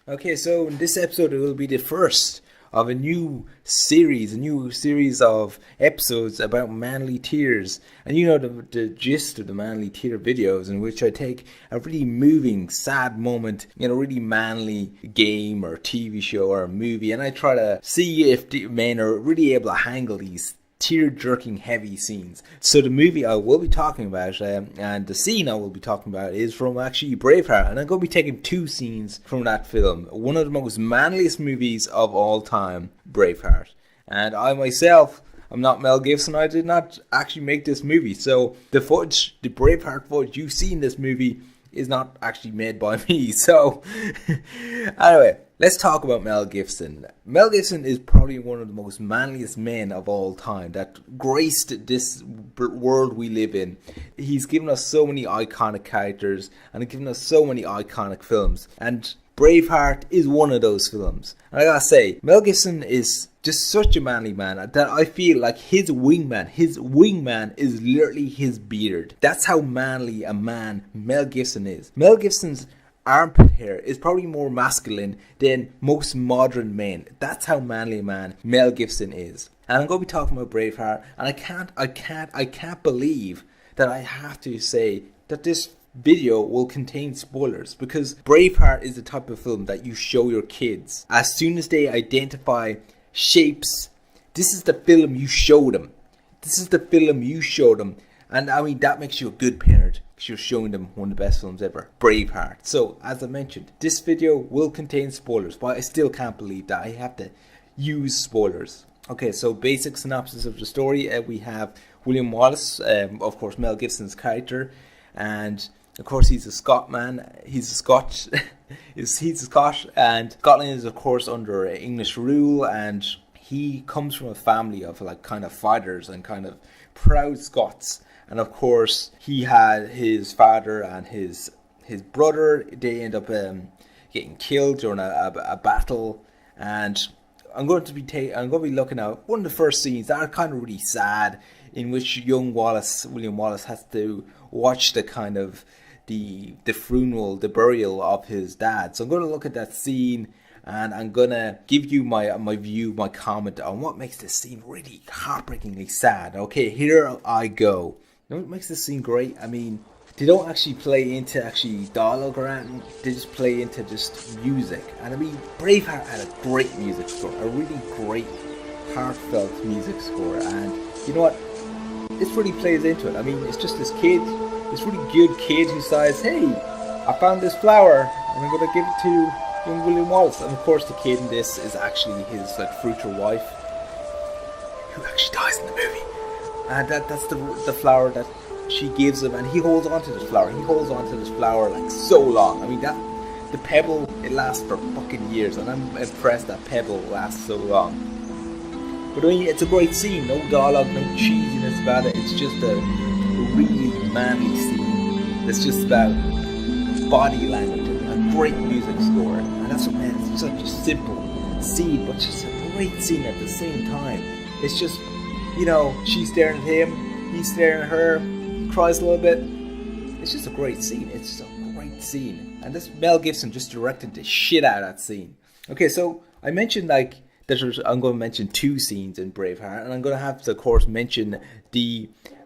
Okay, so in this episode it will be the first of a new series of episodes about manly tears. And you know the gist of the manly tear videos, in which I take a really moving, sad moment in a really manly game or TV show or a movie, and I try to see if the men are really able to handle these tear-jerking heavy scenes. So the movie I will be talking about and the scene I will be talking about is from actually Braveheart, and I'm going to be taking two scenes from that film, one of the most manliest movies of all time, Braveheart. And I myself, I'm not Mel Gibson. I did not actually make this movie, so the Braveheart footage you see in this movie is not actually made by me. So anyway, let's talk about Mel Gibson. Mel Gibson is probably one of the most manliest men of all time that graced this world we live in. He's given us so many iconic characters and given us so many iconic films. And Braveheart is one of those films. And I gotta say, Mel Gibson is just such a manly man that I feel like his wingman is literally his beard. That's how manly a man Mel Gibson is. Mel Gibson's armpit hair is probably more masculine than most modern men. That's how manly a man Mel Gibson is. And I'm going to be talking about Braveheart, and I can't believe that I have to say that this video will contain spoilers, because Braveheart is the type of film that you show your kids. As soon as they identify shapes, this is the film you show them. And I mean, that makes you a good parent, because you're showing them one of the best films ever, Braveheart. So, as I mentioned, this video will contain spoilers, but I still can't believe that I have to use spoilers. Okay, so basic synopsis of the story. We have William Wallace, of course, Mel Gibson's character, and of course he's a Scotman. He's a Scot. he's a Scot, and Scotland is of course under English rule, and he comes from a family of like kind of fighters and kind of proud Scots. And of course, he had his father and his brother. They end up getting killed during a battle. And I'm going to be looking at one of the first scenes that are kind of really sad, in which young William Wallace, has to watch the kind of the funeral, the burial of his dad. So I'm going to look at that scene, and I'm going to give you my comment on what makes this scene really heartbreakingly sad. Okay, here I go. You know what makes this scene great? I mean, they don't actually play into dialogue or anything. They just play into just music. And I mean, Braveheart had a great music score, a really great, heartfelt music score. And you know what? This really plays into it. I mean, it's just this really good kid who says, "Hey, I found this flower, and I'm gonna give it to young William Wallace." And of course, the kid in this is actually his future wife, who actually dies in the movie. And that's the flower that she gives him, and he holds on to this flower. He holds on to this flower like so long. I mean, the pebble, it lasts for fucking years, and I'm impressed that pebble lasts so long. But I mean, it's a great scene. No dialogue, no cheesiness about it. It's just a really manly scene. It's just about body language and a great music score. And that's what, man, it's such a simple scene, but just a great scene at the same time. It's just, you know, she's staring at him, he's staring at her, cries a little bit. It's just a great scene. It's just a great scene. And this Mel Gibson just directed the shit out of that scene. Okay, so I mentioned I'm going to mention two scenes in Braveheart, and I'm going to have to, of course, mention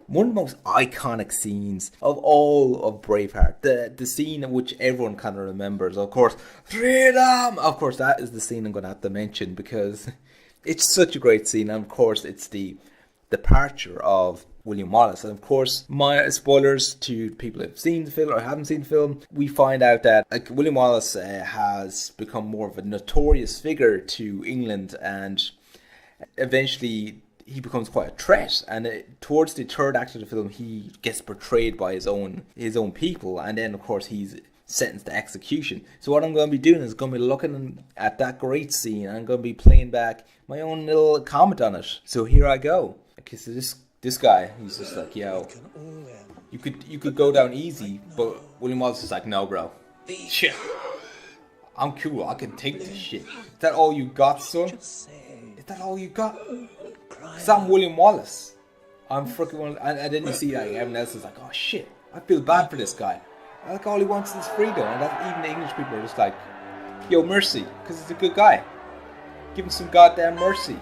one of the most iconic scenes of all of Braveheart. The scene which everyone kind of remembers, of course, freedom! Of course, that is the scene I'm going to have to mention, because it's such a great scene. And of course, it's the departure of William Wallace. And of course, my spoilers to people who have seen the film or haven't seen the film, we find out that William Wallace has become more of a notorious figure to England, and eventually he becomes quite a threat. And towards the third act of the film, he gets betrayed by his own people, and then of course he's sentenced to execution. So what I'm going to be doing is going to be looking at that great scene, and I'm going to be playing back my own little comment on it. So here I go. Okay, so this guy, he's just like, yo, you could go down easy, but William Wallace is like, no, bro, shit, I'm cool, I can take this shit. Is that all you got, son? Is that all you got? Cause I'm William Wallace. I'm freaking, and then you see like everyone else is like, oh shit, I feel bad for this guy. Like all he wants is freedom, and that even the English people are just like, Yo, mercy, because he's a good guy. Give him some goddamn mercy.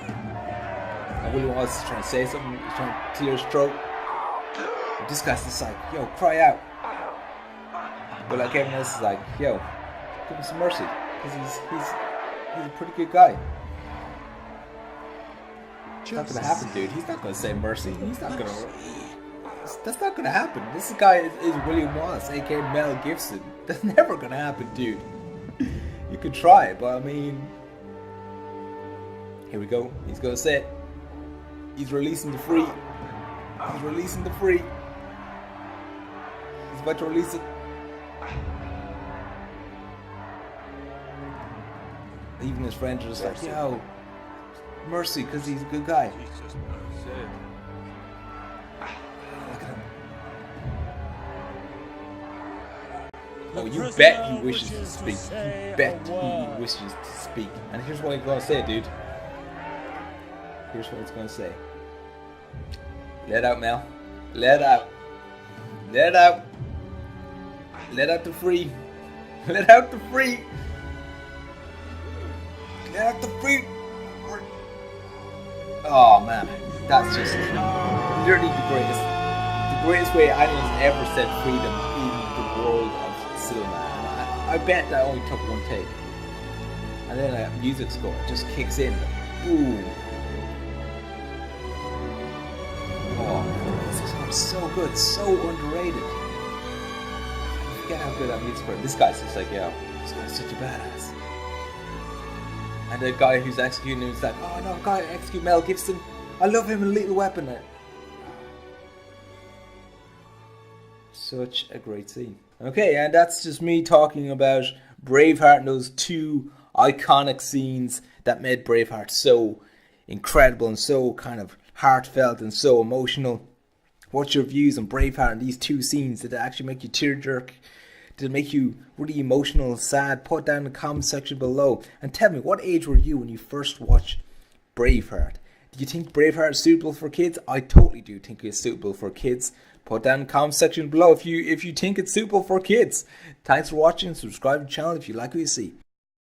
And William Wallace is trying to say something. He's trying to clear his throat. And this guy's just like, yo, cry out. But like everyone else is like, yo, give him some mercy, because he's a pretty good guy. It's not gonna happen, dude. He's not gonna say mercy. He's not gonna. That's not gonna happen. This guy is William Wallace, aka Mel Gibson. That's never gonna happen, dude. You could try, but I mean, here we go. He's gonna say it. He's releasing the free. He's releasing the free. He's about to release it. Even his friends are just like, yo, mercy, because he's a good guy. Look at him. Oh, you bet he wishes to speak. You bet he wishes to speak. And here's what he's gonna say, dude. Here's what he's gonna say. Let out, Mel. Let out. Let out. Let out the free. Let out the free. Let out the free. Oh man, that's just literally the greatest way anyone's ever said freedom in the world of cinema. And I bet that only took one take. And then a music score just kicks in. Boom. Oh, this is so good, so underrated. I forget how good that music score is. This guy's just like, yo, this guy's such a badass. And the guy who's executing him is like, oh no, guy execute Mel Gibson. I love him in Lethal Weapon. Such a great scene. Okay, and that's just me talking about Braveheart and those two iconic scenes that made Braveheart so incredible and so kind of heartfelt and so emotional. What's your views on Braveheart and these two scenes? Did it actually make you tearjerk? Did it make you really emotional and sad? Put down in the comment section below and tell me, what age were you when you first watched Braveheart? Do you think Braveheart is suitable for kids? I totally do think it's suitable for kids. Put down in the comment section below if you think it's suitable for kids. Thanks for watching. Subscribe to the channel if you like what you see.